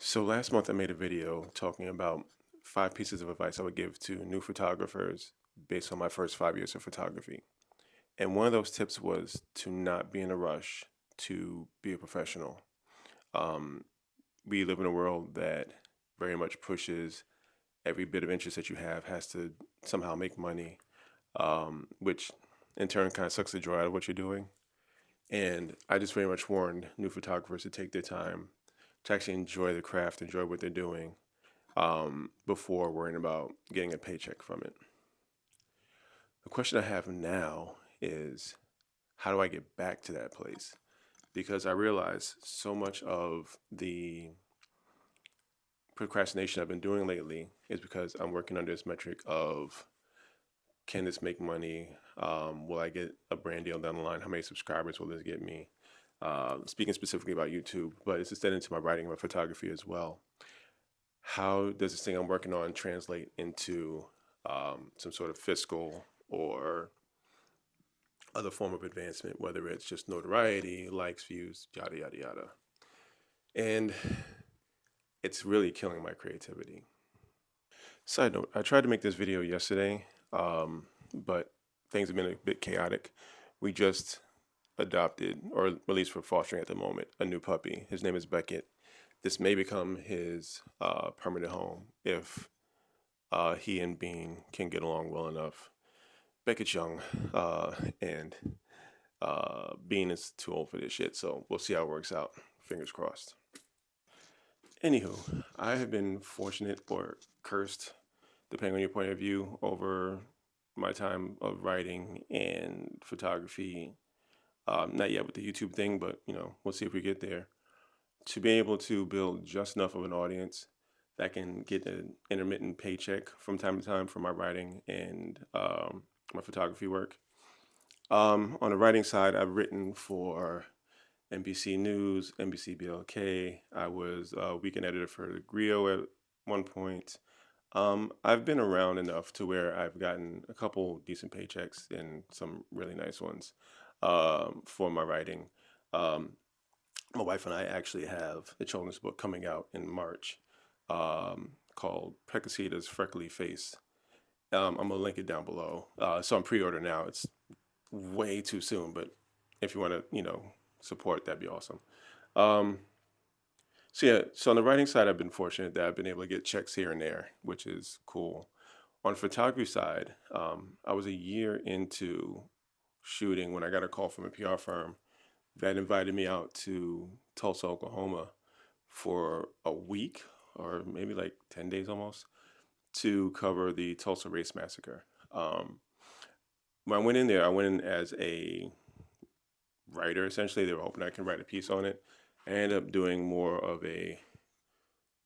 So last month I made a video talking about 5 pieces of advice I would give to new photographers based on my first 5 years of photography. And one of those tips was to not be in a rush to be a professional. Um, we live in a world that very much pushes every bit of interest that you have has to somehow make money, which in turn kind of sucks the joy out of what you're doing. And I just very much warned new photographers to take their time to actually enjoy the craft, enjoy what they're doing, before worrying about getting a paycheck from it. The question I have now is, how do I get back to that place? Because I realize so much of the procrastination I've been doing lately is because I'm working under this metric of, can this make money? Will I get a brand deal down the line? How many subscribers will this get me? Speaking specifically about YouTube, but it's extended to my writing and my photography as well. How does this thing I'm working on translate into some sort of fiscal or other form of advancement, whether it's just notoriety, likes, views, yada, yada, yada. And it's really killing my creativity. Side note, I tried to make this video yesterday, but things have been a bit chaotic. We just adopted, or at least we're fostering at the moment, a new puppy. His name is Beckett. This may become his permanent home if he and Bean can get along well enough. Beckett's young, and Bean is too old for this shit, so we'll see how it works out. Fingers crossed. Anywho, I have been fortunate or cursed, depending on your point of view, over my time of writing and photography. Not yet with the YouTube thing, but we'll see if we get there. To be able to build just enough of an audience that can get an intermittent paycheck from time to time for my writing and my photography work. On the writing side, I've written for NBC News, NBC BLK. I was a weekend editor for Griot at one point. I've been around enough to where I've gotten a couple decent paychecks and some really nice ones for my writing. Um, my wife and I actually have a children's book coming out in March called Pecosita's Freckly Face. I'm gonna link it down below. So I'm pre-order now. It's way too soon, but if you want to, support, that'd be awesome. Um, so yeah, so on the writing side, I've been fortunate that I've been able to get checks here and there, which is cool. On the photography side, I was a year into shooting when I got a call from a PR firm that invited me out to Tulsa, Oklahoma for a week or maybe like 10 days almost to cover the Tulsa Race Massacre. When I went in there, I went in as a writer essentially. They were hoping I can write a piece on it. I ended up doing more of a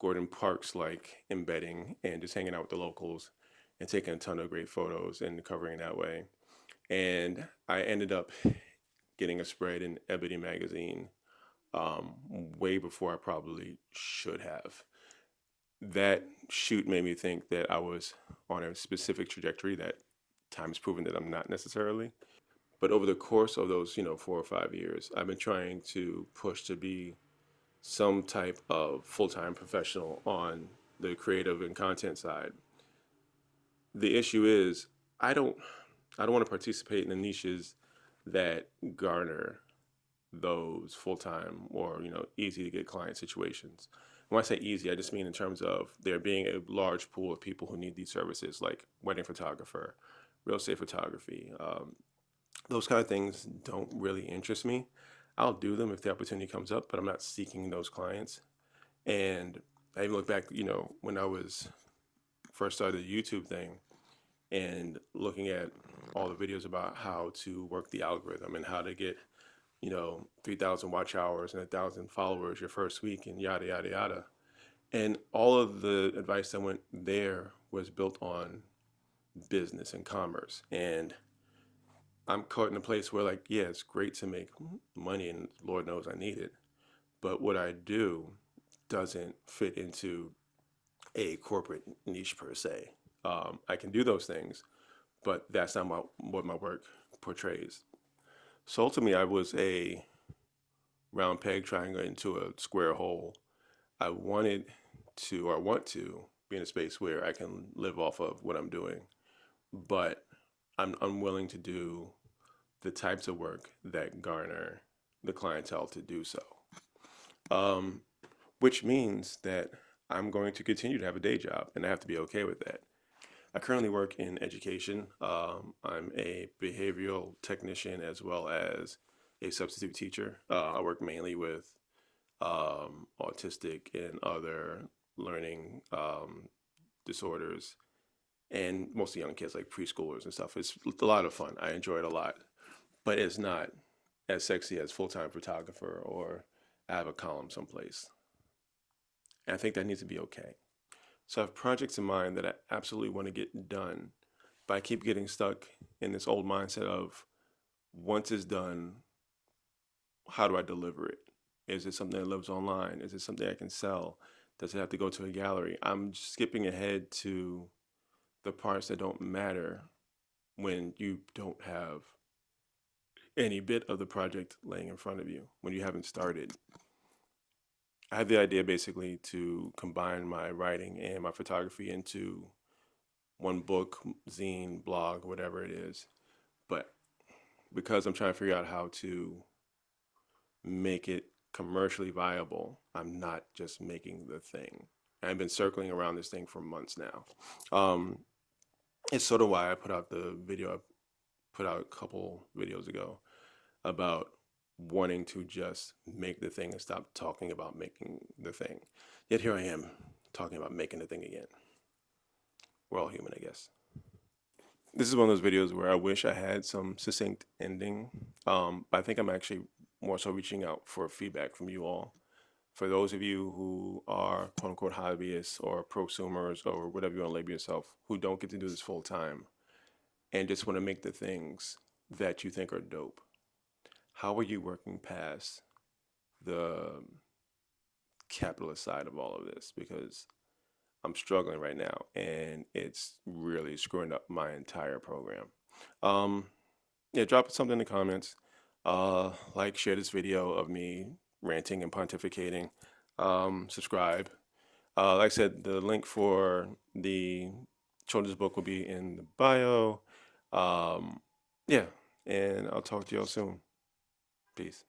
Gordon Parks like embedding and just hanging out with the locals and taking a ton of great photos and covering that way. And I ended up getting a spread in Ebony magazine way before I probably should have. That shoot made me think that I was on a specific trajectory that time has proven that I'm not necessarily. But over the course of those, 4 or 5 years, I've been trying to push to be some type of full-time professional on the creative and content side. The issue is I don't I don't want to participate in the niches that garner those full-time or easy to get client situations. When I say easy, I just mean in terms of there being a large pool of people who need these services, like wedding photographer, real estate photography. Those kind of things don't really interest me. I'll do them if the opportunity comes up, but I'm not seeking those clients. And I even look back, when I was first started the YouTube thing and looking at all the videos about how to work the algorithm and how to get, 3,000 watch hours and 1,000 followers your first week and yada, yada, yada. And all of the advice that went there was built on business and commerce. And I'm caught in a place where, like, yeah, it's great to make money and Lord knows I need it. But what I do doesn't fit into a corporate niche per se. I can do those things, but that's not what my work portrays. So ultimately, I was a round peg trying into a square hole. I wanted to, or want to, be in a space where I can live off of what I'm doing, but I'm unwilling to do the types of work that garner the clientele to do so. Um, which means that I'm going to continue to have a day job, and I have to be okay with that. I currently work in education. I'm a behavioral technician as well as a substitute teacher. I work mainly with autistic and other learning disorders, and mostly young kids like preschoolers and stuff. It's a lot of fun. I enjoy it a lot, but it's not as sexy as full time photographer or I have a column someplace. And I think that needs to be okay. So I have projects in mind that I absolutely want to get done, but I keep getting stuck in this old mindset of once it's done, how do I deliver it? Is it something that lives online? Is it something I can sell? Does it have to go to a gallery? I'm skipping ahead to the parts that don't matter when you don't have any bit of the project laying in front of you, when you haven't started. I had the idea basically to combine my writing and my photography into one book, zine, blog, whatever it is. But because I'm trying to figure out how to make it commercially viable, I'm not just making the thing. I've been circling around this thing for months now. Um, it's sort of why I put out the video I put out a couple videos ago about wanting to just make the thing and stop talking about making the thing. Yet here I am talking about making the thing again. We're all human, I guess. This is one of those videos where I wish I had some succinct ending, but I think I'm actually more so reaching out for feedback from you all. For those of you who are quote unquote hobbyists or prosumers or whatever you want to label yourself, who don't get to do this full time and just want to make the things that you think are dope, how are you working past the capitalist side of all of this? Because I'm struggling right now and it's really screwing up my entire program. Um, yeah, drop something in the comments. Like, share this video of me ranting and pontificating. Subscribe. Like I said, the link for the children's book will be in the bio. Um, yeah, and I'll talk to y'all soon. Peace.